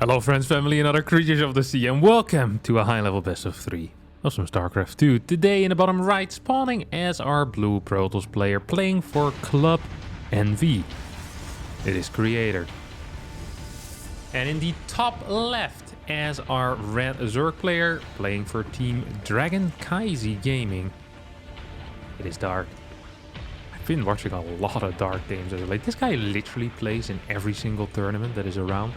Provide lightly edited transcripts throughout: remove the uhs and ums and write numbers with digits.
Hello friends, family, and other creatures of the sea, and welcome to a high-level best of 3 of some StarCraft 2. Today in the bottom right, spawning as our blue Protoss player playing for Club NV. It is Creator. And in the top left as our red Zerg player playing for Team Dragon Kaizi Gaming. It is Dark. I've been watching a lot of Dark games as of late. This guy literally plays in every single tournament that is around.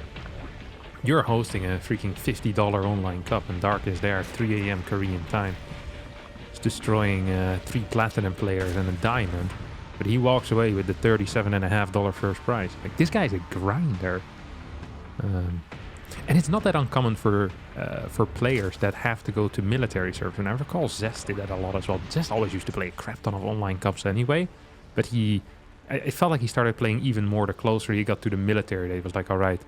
You're hosting a freaking $50 online cup and Dark is there at 3 AM Korean time. He's destroying 3 platinum players and a diamond. But he walks away with the $37.50 first prize. Like, this guy's a grinder. And it's not that uncommon for players that have to go to military service. And I recall Zest did that a lot as well. Zest always used to play a crap ton of online cups anyway. But it felt like he started playing even more the closer he got to the military. They was like, alright,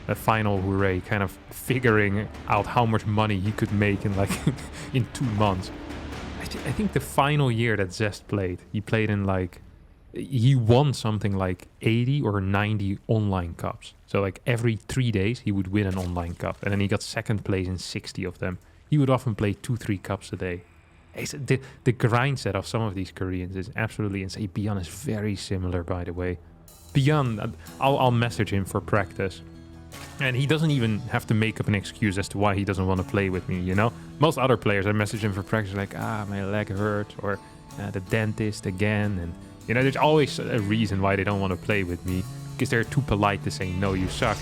a final hooray, kind of figuring out how much money he could make in like in 2 months. I think the final year that Zest played, he played in like, he won something like 80 or 90 online cups. So like every 3 days he would win an online cup, and then he got second place in 60 of them. He would often play 2-3 cups a day. The grind set of some of these Koreans is absolutely insane. Beyond is very similar, by the way. Beyond, I'll message him for practice. And he doesn't even have to make up an excuse as to why he doesn't want to play with me, you know? Most other players, I message him for practice like, my leg hurts, or the dentist again. And, you know, there's always a reason why they don't want to play with me, because they're too polite to say, no, you suck.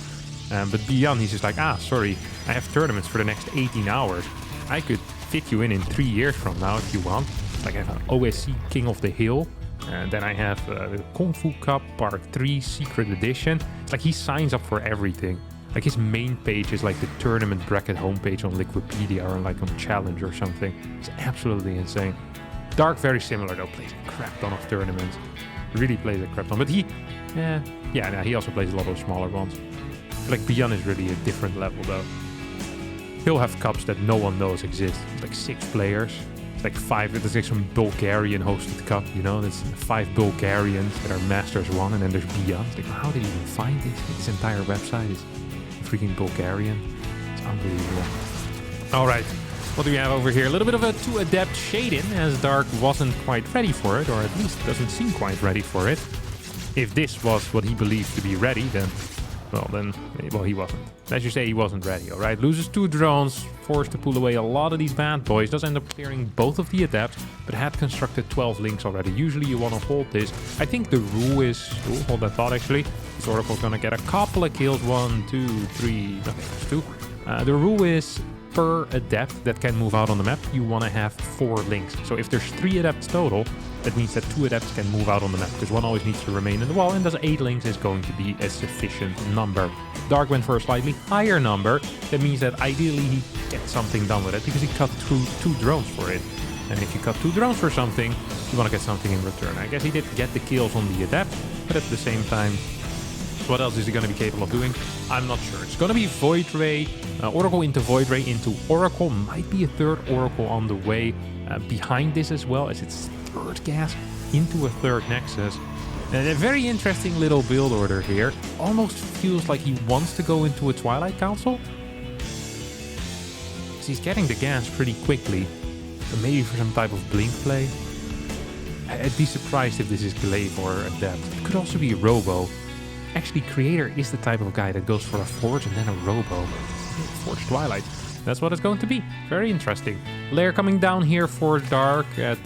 But beyond, he's just like, sorry, I have tournaments for the next 18 hours. I could fit you in 3 years from now if you want. Like, I have an OSC King of the Hill. And then I have the Kung Fu Cup Part 3 Secret Edition. It's like he signs up for everything. Like, his main page is like the tournament bracket homepage on Liquipedia or like on Challenge or something. It's absolutely insane. Dark, very similar though, plays a crap ton of tournaments. Really plays a crap ton. But he also plays a lot of smaller ones. Like, Beyond is really a different level though. He'll have cups that no one knows exist. It's like 6 players. Like 5, there's like some Bulgarian hosted cup, you know, there's 5 Bulgarians that are Masters 1, and then there's Beyond. Like, how did he even find this? This entire website is freaking Bulgarian. It's unbelievable. Alright, what do we have over here? A little bit of a 2 adept shade-in, as Dark wasn't quite ready for it, or at least doesn't seem quite ready for it. If this was what he believed to be ready, then he wasn't. As you say, he wasn't ready, alright? Loses 2 drones, forced to pull away a lot of these bad boys. Does end up clearing both of the adepts, but had constructed 12 links already. Usually you want to hold this. I think the rule is... Oh, hold that thought, actually. This Oracle's gonna get a couple of kills. 1, 2, 3... Okay, there's 2. The rule is per adept that can move out on the map, you want to have 4 links. So if there's 3 adepts total, that means that 2 adepts can move out on the map, because 1 always needs to remain in the wall, and thus 8 links is going to be a sufficient number. Dark went for a slightly higher number. That means that ideally he gets something done with it, because he cut through 2 drones for it. And if you cut 2 drones for something, you want to get something in return. I guess he did get the kills on the adept, but at the same time, what else is he going to be capable of doing? I'm not sure. It's going to be Void Ray, Oracle into Void Ray into Oracle. Might be a 3rd Oracle on the way behind this as well, as it's 3rd gas into a 3rd Nexus. And a very interesting little build order here. Almost feels like he wants to go into a Twilight Council. Because he's getting the gas pretty quickly. So maybe for some type of blink play. I'd be surprised if this is Glaive or Adept. It could also be Robo. Actually, Creator is the type of guy that goes for a Forge and then a Robo. Forge Twilight. That's what it's going to be. Very interesting. Lair coming down here for Dark at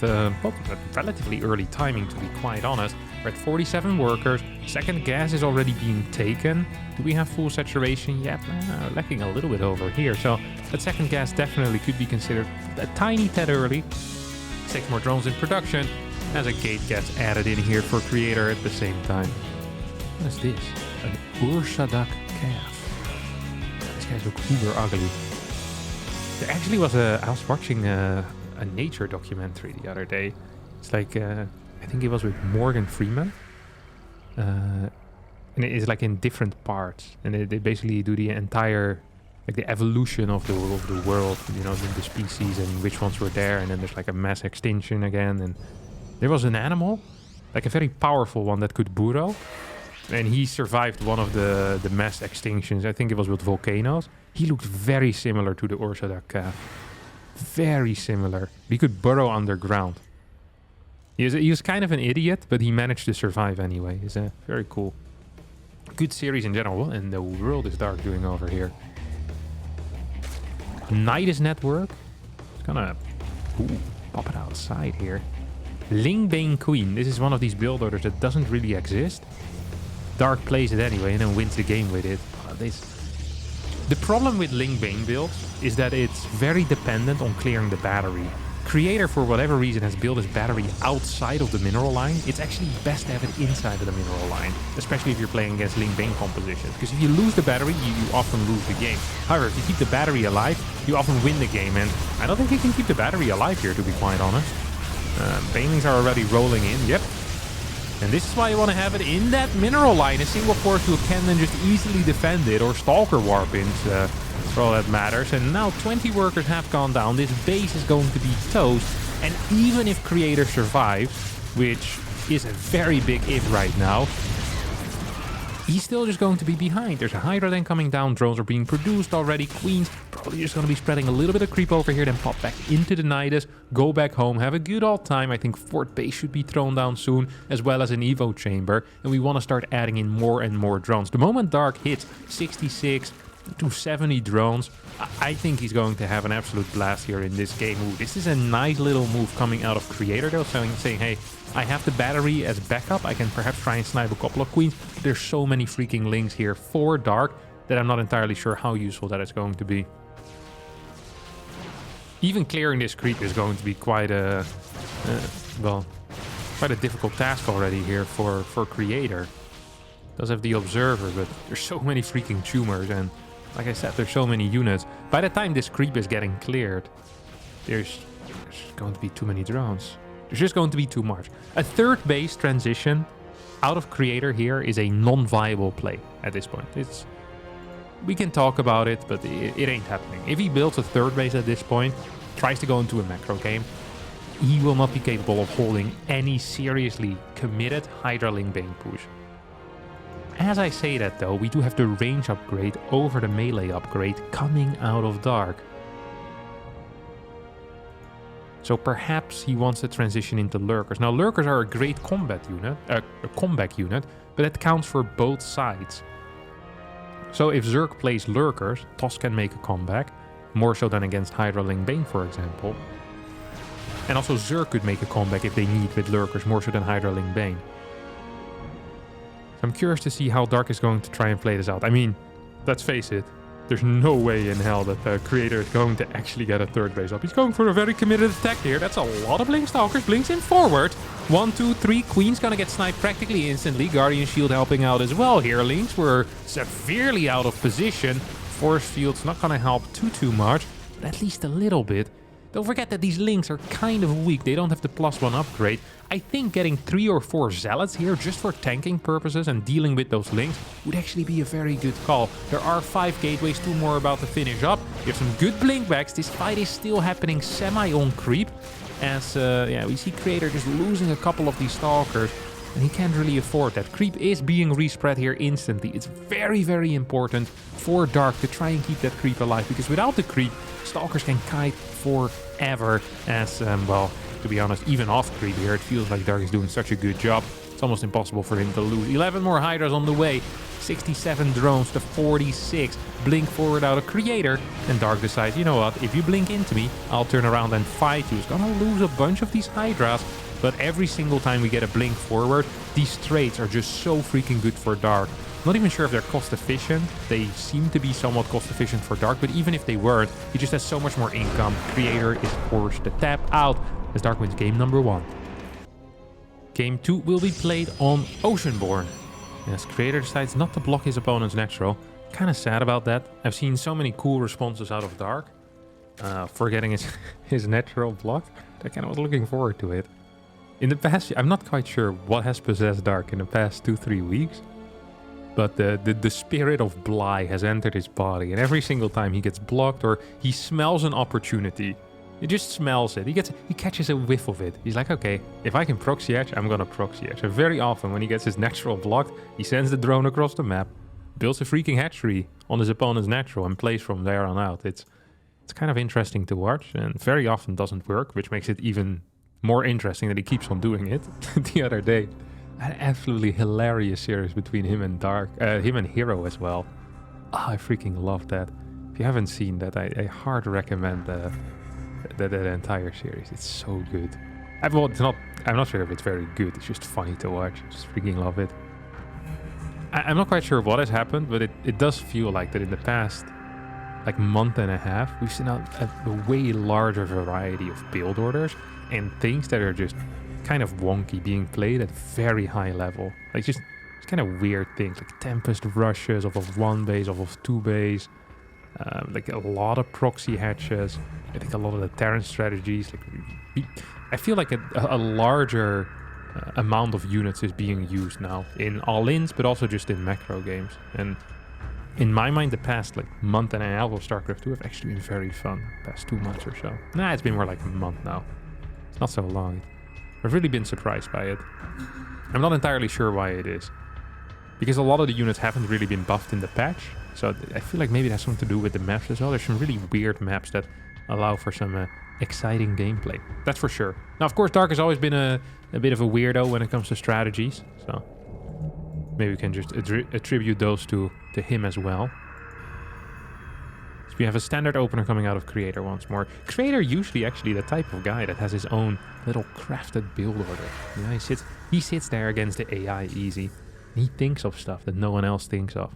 relatively early timing, to be quite honest. We're at 47 workers. 2nd gas is already being taken. Do we have full saturation yet? Lacking a little bit over here. So that 2nd gas definitely could be considered a tiny tad early. 6 more drones in production as a gate gets added in here for Creator at the same time. What is this? An Ursadak calf. These guys look uber ugly. There actually was I was watching a nature documentary the other day. It's like, I think it was with Morgan Freeman. And it is like in different parts. And they basically do the entire, like the evolution of the world, you know, the species and which ones were there. And then there's like a mass extinction again. And there was an animal, like a very powerful one that could burrow. And he survived one of the mass extinctions. I think it was with volcanoes. He looked very similar to the Orthodox calf. Very similar. He could burrow underground. He was kind of an idiot, but he managed to survive anyway. It's very cool. Good series in general. What in the world is Dark doing over here? Nidus Network. It's gonna pop it outside here. Lingbane Queen. This is one of these build orders that doesn't really exist. Dark plays it anyway and then wins the game with it. The problem with Lingbane builds is that it's very dependent on clearing the battery. Creator, for whatever reason, has built his battery outside of the mineral line. It's actually best to have it inside of the mineral line, especially if you're playing against Lingbane compositions. Because if you lose the battery, you often lose the game. However, if you keep the battery alive, you often win the game. And I don't think you can keep the battery alive here, to be quite honest. Banelings are already rolling in. Yep. And this is why you want to have it in that mineral line. A single force field can then just easily defend it, or Stalker Warp into for all that matters. And now 20 workers have gone down. This base is going to be toast. And even if Creator survives, which is a very big if right now, he's still just going to be behind. There's a Hydra then coming down. Drones are being produced already. Queens probably just going to be spreading a little bit of creep over here, then pop back into the Nidus, go back home, have a good old time. I think Fort Base should be thrown down soon, as well as an Evo chamber. And we want to start adding in more and more drones. The moment Dark hits 66 to 70 drones, I think he's going to have an absolute blast here in this game. Ooh, this is a nice little move coming out of Creator, though, saying, hey, I have the battery as backup. I can perhaps try and snipe a couple of queens. There's so many freaking links here for Dark that I'm not entirely sure how useful that is going to be. Even clearing this creep is going to be quite a difficult task already here for Creator. Does have the Observer, but there's so many freaking tumors, and like I said, there's so many units. By the time this creep is getting cleared, there's going to be too many drones. There's just going to be too much. A third base transition out of Creator here is a non-viable play at this point. We can talk about it, but it ain't happening. If he builds a third base at this point, tries to go into a macro game, he will not be capable of holding any seriously committed Hydra Lingbane push. As I say that though, we do have the range upgrade over the melee upgrade coming out of Dark. So perhaps he wants to transition into Lurkers. Now Lurkers are a great combat unit, a comeback unit, but it counts for both sides. So if Zerg plays Lurkers, Toss can make a comeback, more so than against Hydra Lingbane, for example. And also Zerg could make a comeback if they need with Lurkers, more so than Hydra Lingbane. I'm curious to see how Dark is going to try and play this out. I mean, let's face it, there's no way in hell that the Creator is going to actually get a third base up. He's going for a very committed attack here. That's a lot of Blink Stalkers. Blinks in forward. 1, 2, 3. Queen's gonna get sniped practically instantly. Guardian Shield helping out as well here. Links were severely out of position. Force Field's not gonna help too much, but at least a little bit. Don't forget that these links are kind of weak. They don't have the +1 upgrade. I think getting 3 or 4 Zealots here just for tanking purposes and dealing with those links would actually be a very good call. There are 5 gateways, 2 more about to finish up. You have some good blinkbacks. This fight is still happening semi-on creep. As we see Creator just losing a couple of these Stalkers. And he can't really afford that. Creep is being respread here instantly. It's very, very important for Dark to try and keep that creep alive. Because without the creep, Stalkers can kite forever. As, to be honest, even off creep here, it feels like Dark is doing such a good job. It's almost impossible for him to lose. 11 more Hydras on the way. 67 drones to 46. Blink forward out of Creator. And Dark decides, you know what, if you blink into me, I'll turn around and fight you. He's gonna lose a bunch of these Hydras. But every single time we get a blink forward, these trades are just so freaking good for Dark. Not even sure if they're cost efficient. They seem to be somewhat cost efficient for Dark, but even if they weren't, he just has so much more income. Creator is forced to tap out as Dark wins game number 1. Game 2 will be played on Oceanborn. As Creator decides not to block his opponent's natural. Kind of sad about that. I've seen so many cool responses out of Dark for getting his natural blocked. I kind of was looking forward to it. In the past, I'm not quite sure what has possessed Dark in the past 2-3 weeks, but the spirit of Bly has entered his body, and every single time he gets blocked or he smells an opportunity He just smells it. He catches a whiff of it. He's like, okay, if I can proxy edge, I'm gonna proxy edge. So very often when he gets his natural blocked, he sends the drone across the map, builds a freaking hatchery on his opponent's natural, and plays from there on out. It's kind of interesting to watch, and very often doesn't work, which makes it even more interesting that he keeps on doing it. The other day, an absolutely hilarious series between him and him and Hero as well. Oh, I freaking love that. If you haven't seen that, I hard recommend that entire series. It's so good. I'm not sure if it's very good. It's just funny to watch. I just freaking love it. I'm not quite sure what has happened, but it does feel like that in the past like month and a half, we've seen a way larger variety of build orders and things that are just kind of wonky being played at very high level. Like just kind of weird things like Tempest rushes off of 1 base, off of 2 base. Like a lot of proxy hatches. I think a lot of the Terran strategies. Like I feel like a larger amount of units is being used now in all-ins, but also just in macro games. And in my mind, the past like month and a half of StarCraft 2 have actually been very fun. Past 2 months or so. Nah, it's been more like a month now. It's not so long. I've really been surprised by it. I'm not entirely sure why it is. Because a lot of the units haven't really been buffed in the patch. So I feel like maybe it has something to do with the maps as well. There's some really weird maps that allow for some exciting gameplay. That's for sure. Now, of course, Dark has always been a bit of a weirdo when it comes to strategies. So maybe we can just attribute those to him as well. So we have a standard opener coming out of Creator once more. Creator usually actually the type of guy that has his own little crafted build order. You know, he sits there against the AI easy. He thinks of stuff that no one else thinks of.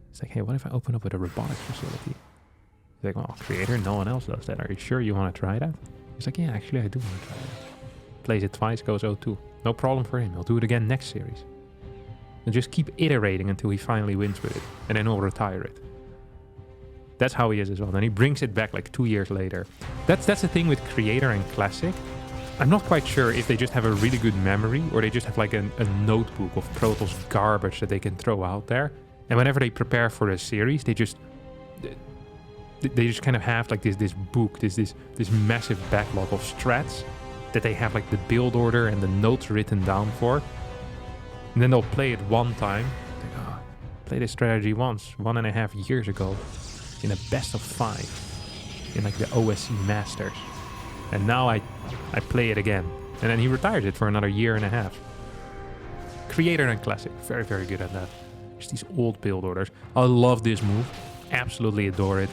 It's like, hey, what if I open up with a robotics facility? He's like, well, Creator, no one else does that. Are you sure you want to try that? He's like, yeah, actually, I do want to try that. Plays it twice, goes 0-2. No problem for him. He'll do it again next series. And just keep iterating until he finally wins with it. And then he'll retire it. That's how he is as well. Then he brings it back like 2 years later. That's the thing with Creator and Classic. I'm not quite sure if they just have a really good memory or they just have like a notebook of Protoss garbage that they can throw out there. And whenever they prepare for a series, they just kind of have like this book, this massive backlog of strats that they have like the build order and the notes written down for. And then they'll play it one time. Like, oh, play this strategy once, 1.5 years ago, in a best of 5, in like the OSC Masters. And now I play it again. And then he retires it for another 1.5 years. Creator and Classic, very, very good at that. Just these old build orders. I love this move. Absolutely adore it.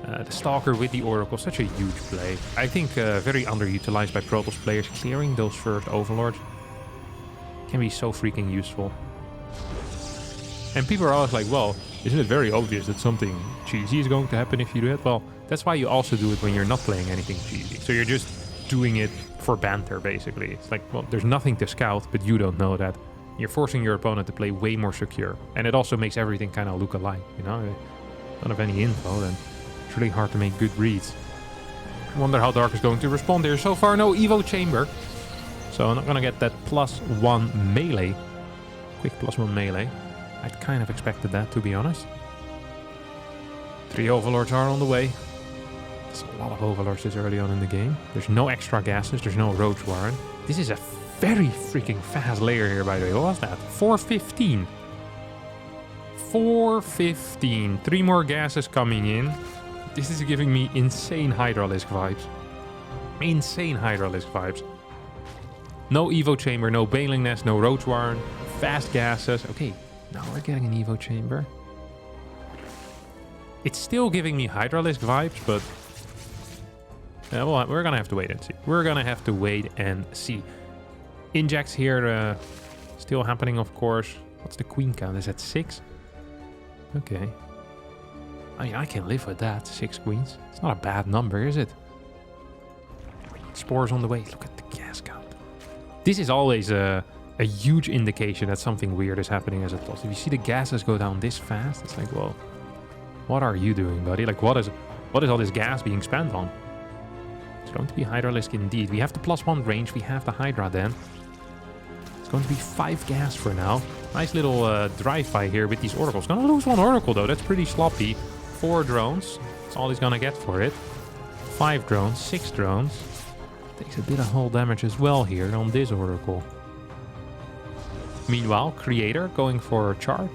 The Stalker with the Oracle, such a huge play. I think very underutilized by Protoss players. Clearing those first Overlords can be so freaking useful. And people are always like, well, isn't it very obvious that something cheesy is going to happen if you do it? Well, that's why you also do it when you're not playing anything cheesy. So you're just doing it for banter, basically. It's like, well, there's nothing to scout, but you don't know that. You're forcing your opponent to play way more secure. And it also makes everything kind of look alike, you know? Don't have any info, then it's really hard to make good reads. I wonder how Dark is going to respond here. So far, no Evo Chamber. So I'm not going to get that +1 melee. Quick +1 melee. I kind of expected that, to be honest. 3 Overlords are on the way. There's a lot of Overlords this early on in the game. There's no extra gases. There's no Roach Warren. This is a very freaking fast layer here, by the way. What was that? 415. 415. 3 more gases coming in. This is giving me insane Hydralisk vibes. Insane Hydralisk vibes. No Evo Chamber, no Baneling Nest, no Roach Warren. Fast gases. Okay, now we're getting an Evo Chamber. It's still giving me Hydralisk vibes, but well, we're gonna have to wait and see. We're gonna have to wait and see. Injects here still happening, of course. What's the queen count? Is that 6? Okay. I mean, I can live with that. 6 queens. It's not a bad number, is it? Spores on the way. Look at the gas count. This is always a huge indication that something weird is happening as a toss. If you see the gases go down this fast, it's like, well, what are you doing, buddy? Like, what is all this gas being spent on? It's going to be Hydralisk indeed. We have the +1 range. We have the Hydra then. It's going to be 5 gas for now. Nice little drive-by here with these Oracles. Gonna lose 1 Oracle though. That's pretty sloppy. 4 drones. That's all he's gonna get for it. 5 drones, 6 drones. Takes a bit of hull damage as well here on this Oracle. Meanwhile, Creator going for a charge.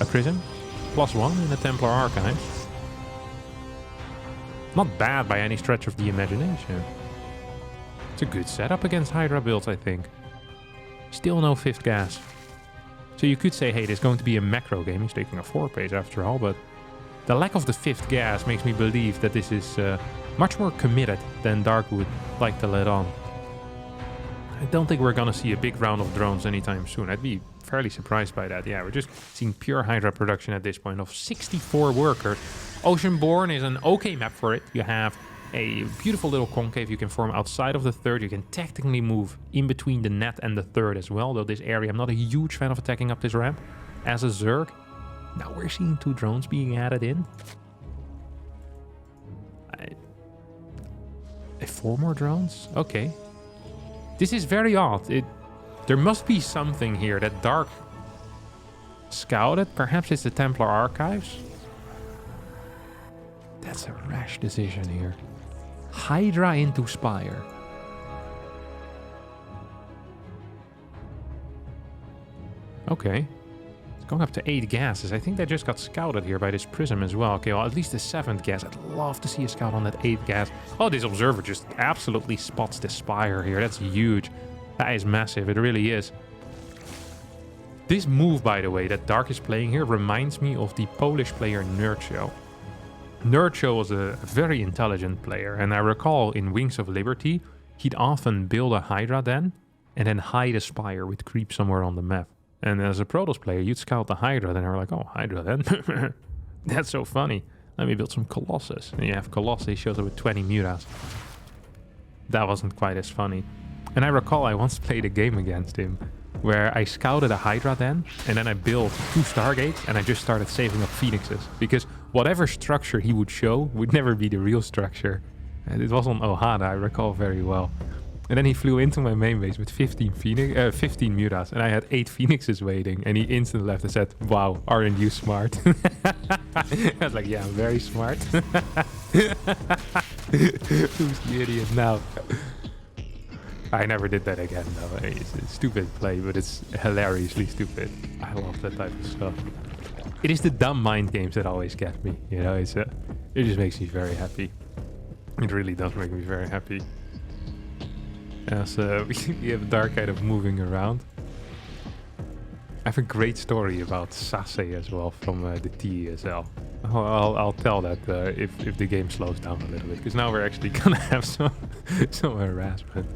A Prism. +1 in the Templar Archives. Not bad by any stretch of the imagination. It's a good setup against Hydra builds, I think. Still no 5th gas. So you could say, hey, this is going to be a macro game. He's taking a 4 pace after all, but the lack of the 5th gas makes me believe that this is much more committed than Dark would like to let on. I don't think we're gonna see a big round of drones anytime soon. I'd be fairly surprised by that. Yeah, we're just seeing pure Hydra production at this point of 64 workers. Oceanborn is an okay map for it. You have a beautiful little concave you can form outside of the 3rd. You can technically move in between the net and the 3rd as well, though this area, I'm not a huge fan of attacking up this ramp as a Zerg. Now we're seeing 2 drones being added in. 4 more drones? Okay. This is very odd. There must be something here that Dark scouted. Perhaps it's the Templar Archives. That's a rash decision here. Hydra into Spire. Okay. It's going up to 8 gases. I think they just got scouted here by this Prism as well. Okay, well, at least the 7th gas. I'd love to see a scout on that 8th gas. Oh, this Observer just absolutely spots the Spire here. That's huge. That is massive. It really is. This move, by the way, that Dark is playing here reminds me of the Polish player Nerdshell. Nerdshell was a very intelligent player, and I recall in Wings of Liberty, he'd often build a Hydra den, and then hide a Spire with creep somewhere on the map. And as a Protoss player, you'd scout the Hydra, then they were like, oh, Hydra then? That's so funny. Let me build some Colossus. And you have Colossus, shows up with 20 Mutas. That wasn't quite as funny. And I recall I once played a game against him, where I scouted a Hydra den, and then I built 2 Stargates, and I just started saving up Phoenixes. Because whatever structure he would show would never be the real structure. And it was on Ohana, I recall very well. And then he flew into my main base with 15 Mutas, and I had 8 Phoenixes waiting, and he instantly left and said, wow, aren't you smart? I was like, yeah, I'm very smart. Who's the idiot now? I never did that again, though. It's a stupid play, but it's hilariously stupid. I love that type of stuff. It is the dumb mind games that always get me, you know? It just makes me very happy. It really does make me very happy. As we have Dark kind of moving around. I have a great story about Sase as well from the TESL. I'll tell that if the game slows down a little bit, because now we're actually gonna have some harassment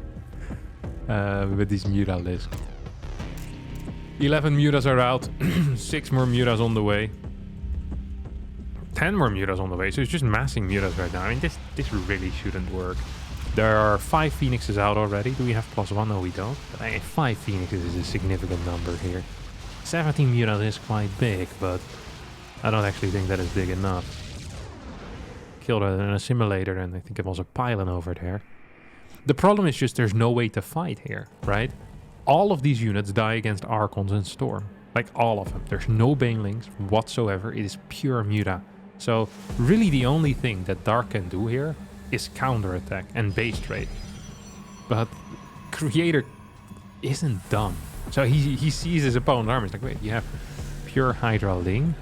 with these Muta lists. 11 Mutas are out, 6 more Mutas on the way. 10 more Mutas on the way, so it's just massing Mutas right now. I mean, this really shouldn't work. There are 5 Phoenixes out already. Do we have +1? No, we don't. But 5 Phoenixes is a significant number here. 17 Mutas is quite big, but I don't actually think that is big enough. Killed an assimilator, and I think it was a pylon over there. The problem is just there's no way to fight here, right? All of these units die against Archons and Storm. Like, all of them. There's no Banelings whatsoever. It is pure Muta. So, really the only thing that Dark can do here is counterattack and base trade. But Creator isn't dumb. So he sees his opponent's army. He's like, wait, you have pure Hydra Ling?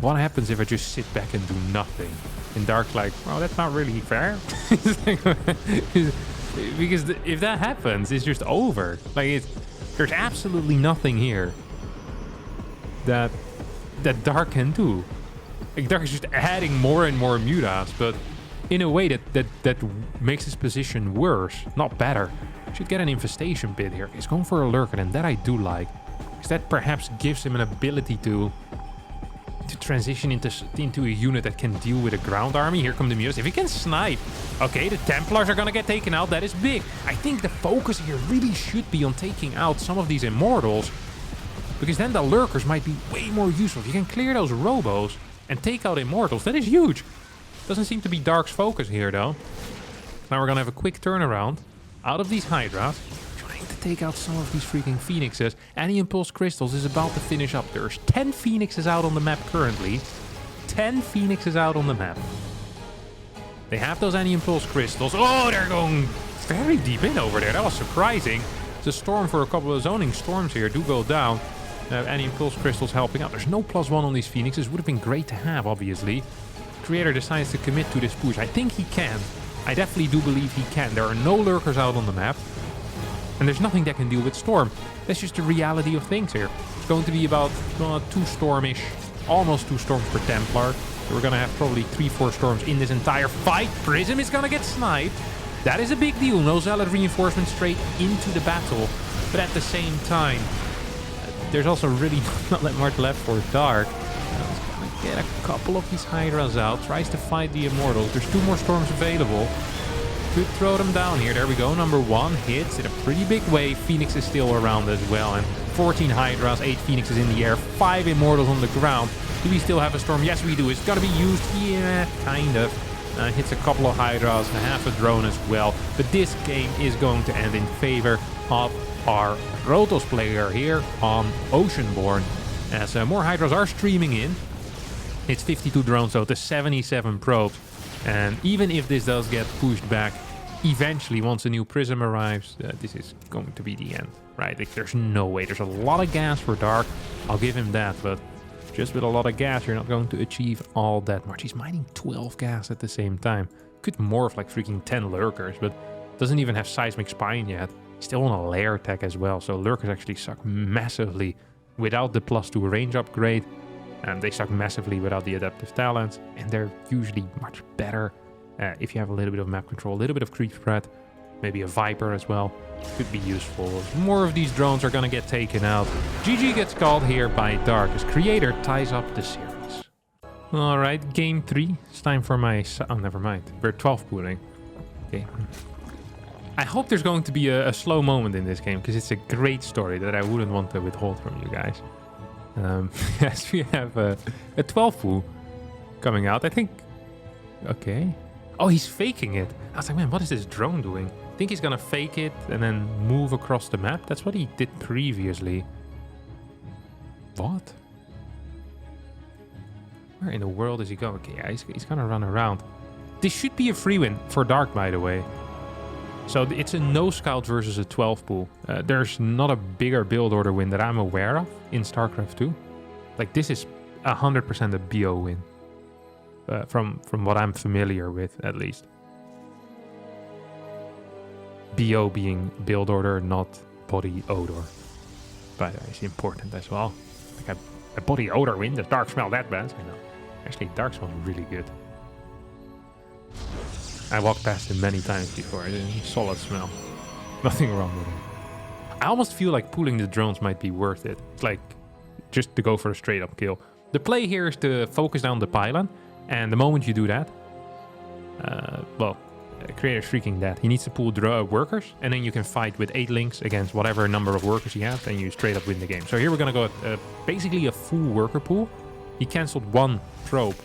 What happens if I just sit back and do nothing? And Dark's like, oh, that's not really fair. Because if that happens, it's just over. Like, there's absolutely nothing here that Dark can do. Like, Dark is just adding more and more Mutas, but in a way that makes his position worse, not better. Should get an infestation bid here. He's going for a lurker, and that I do like, because that perhaps gives him an ability to transition into a unit that can deal with a ground army. Here come the Mutas. If he can snipe, okay, the Templars are gonna get taken out. That is big. I think the focus here really should be on taking out some of these Immortals, because then the lurkers might be way more useful. If you can clear those Robos and take out Immortals, that is huge. Doesn't seem to be Dark's focus here, though. Now we're gonna have a quick turnaround out of these Hydras, trying to take out some of these freaking Phoenixes. Anti-Impulse Crystals is about to finish up. There's 10 Phoenixes out on the map currently. 10 Phoenixes out on the map. They have those anti-impulse crystals. Oh, they're going very deep in over there. That was surprising. The storm for a couple of zoning storms here do go down. Anti-impulse crystals helping out. There's no +1 on these phoenixes. Would have been great to have, obviously. Creator decides to commit to this push. I think he can. I definitely do believe he can. There are no lurkers out on the map. And there's nothing that can deal with storm. That's just the reality of things here. It's going to be about 2 storm-ish. Almost 2 storms per Templar. So we're going to have probably 3-4 storms in this entire fight. Prism is going to get sniped. That is a big deal. No Zealot reinforcement straight into the battle. But at the same time, there's also really not that much left for Dark. He's going to get a couple of these Hydras out. Tries to fight the Immortals. There's 2 more storms available. Could throw them down here. There we go. Number 1 hits in a pretty big way. Phoenix is still around as well. And 14 Hydras, 8 Phoenixes in the air, 5 Immortals on the ground. Do we still have a storm? Yes, we do. It's got to be used. Yeah, kind of. Hits a couple of Hydras, half a drone as well. But this game is going to end in favor of our Protoss player here on Oceanborn. As more Hydras are streaming in. It's 52 drones, so to 77 probes. And even if this does get pushed back, eventually, once a new Prism arrives, this is going to be the end, right? Like, there's no way. There's a lot of gas for Dark. I'll give him that, but just with a lot of gas, you're not going to achieve all that much. He's mining 12 gas at the same time. Could morph like freaking 10 lurkers, but doesn't even have seismic spine yet. Still on a lair tech as well, so lurkers actually suck massively without the +2 range upgrade. And they suck massively without the adaptive talents, and they're usually much better if you have a little bit of map control, a little bit of creep spread, maybe a Viper as well. Could be useful. More of these drones are going to get taken out. GG gets called here by Dark as Creator ties up the series. Alright, game 3. It's time for my... Oh, never mind. We're 12 pooling. Okay. I hope there's going to be a slow moment in this game, because it's a great story that I wouldn't want to withhold from you guys. Yes, we have a 12 pool coming out. I think... Okay. Oh, he's faking it. I was like, man, what is this drone doing? I think he's gonna fake it and then move across the map. That's what he did previously. What? Where in the world is he going? Okay, yeah, he's gonna run around. This should be a free win for Dark, by the way. So it's a no scout versus a 12 pool. There's not a bigger build order win that I'm aware of in StarCraft 2. Like, this is 100% a BO win. From what I'm familiar with, at least. BO being build order, not body odor. But it's important as well. Like a body odor win, does Dark smell that bad? I know. Actually, Dark smells really good. I walked past him many times before. It's a solid smell. Nothing wrong with it. I almost feel like pulling the drones might be worth it. It's like just to go for a straight up kill. The play here is to focus down the pylon. And the moment you do that, Creator's freaking dead. He needs to pull workers. And then you can fight with 8 links against whatever number of workers he has. And you straight up win the game. So here we're going to go basically a full worker pool. He cancelled 1 probe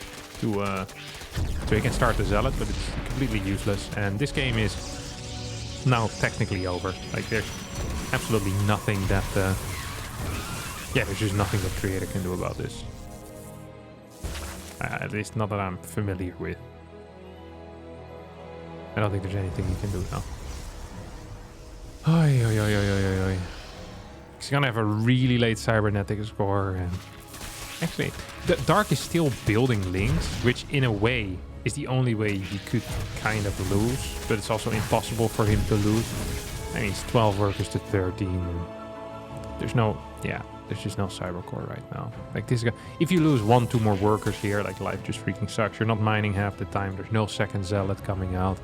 to... So he can start the Zealot, but it's completely useless. And this game is now technically over. Like, there's absolutely nothing that... there's just nothing that Creator can do about this. At least not that I'm familiar with. I don't think there's anything you can do now. Oi, oi, oi, oi, oi, oi. He's gonna have a really late cybernetic score, and... Actually, the Dark is still building links, which in a way is the only way he could kind of lose, but it's also impossible for him to lose. I mean, it's 12 workers to 13. And there's no, there's just no cybercore right now. Like, this guy, if you lose 1-2 more workers here, like, life just freaking sucks. You're not mining half the time. There's no second Zealot coming out.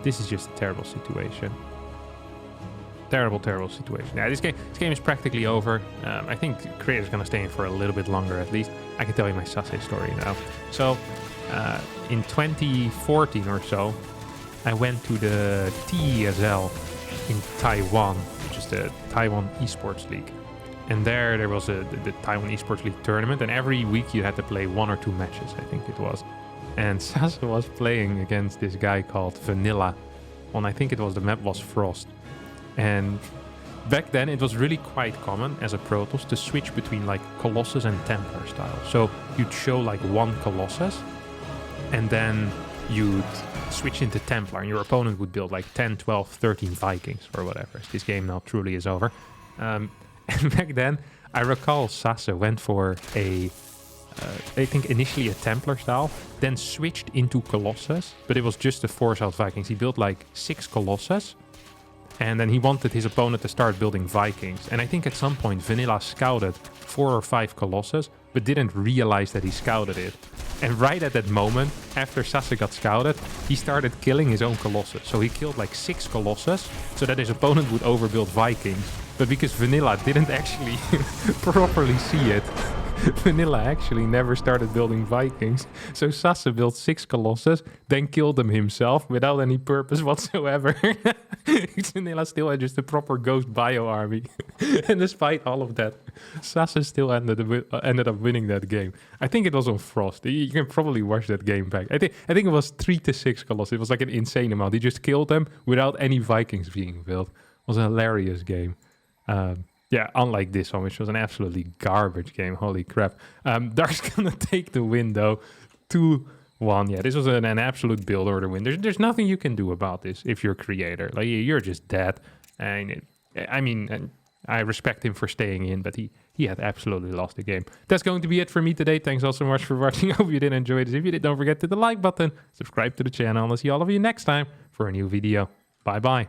This is just a terrible situation. Terrible, terrible situation. Yeah, this game is practically over. I think Creator's gonna stay in for a little bit longer at least. I can tell you my Sase story now. So, in 2014 or so, I went to the TESL in Taiwan, which is the Taiwan Esports League. And there was the Taiwan Esports League tournament, and every week you had to play 1 or 2 matches, I think it was. And Sase was playing against this guy called Vanilla. I think it was, the map was Frost. And back then it was really quite common as a Protoss to switch between like Colossus and Templar style. So you'd show like 1 Colossus, and then you'd switch into Templar, and your opponent would build like 10, 12, 13 Vikings or whatever. This game now truly is over. And back then, I recall Sasse went for I think initially a Templar style, then switched into Colossus, but it was just the Force-out Vikings. He built like 6 Colossus, and then he wanted his opponent to start building Vikings. And I think at some point Vanilla scouted 4 or 5 Colossus, but didn't realize that he scouted it. And right at that moment, after Sasse got scouted, he started killing his own Colossus. So he killed like 6 Colossus, so that his opponent would overbuild Vikings. But because Vanilla didn't actually properly see it, Vanilla actually never started building Vikings. So Sasse built 6 Colossus, then killed them himself without any purpose whatsoever. Vanilla still had just a proper ghost bio army. And despite all of that, Sasse still ended up winning that game. I think it was on Frost. You can probably watch that game back. I think it was 3 to 6 Colossus. It was like an insane amount. He just killed them without any Vikings being built. It was a hilarious game. Yeah, unlike this one, which was an absolutely garbage game. Holy crap. Dark's gonna take the win, though. 2-1. Yeah, this was an absolute build order win. There's nothing you can do about this if you're a creator. Like, you're just dead. And I respect him for staying in, but he had absolutely lost the game. That's going to be it for me today. Thanks all so much for watching. I hope you did enjoy this. If you did, don't forget to hit the like button, subscribe to the channel, and I'll see all of you next time for a new video. Bye-bye.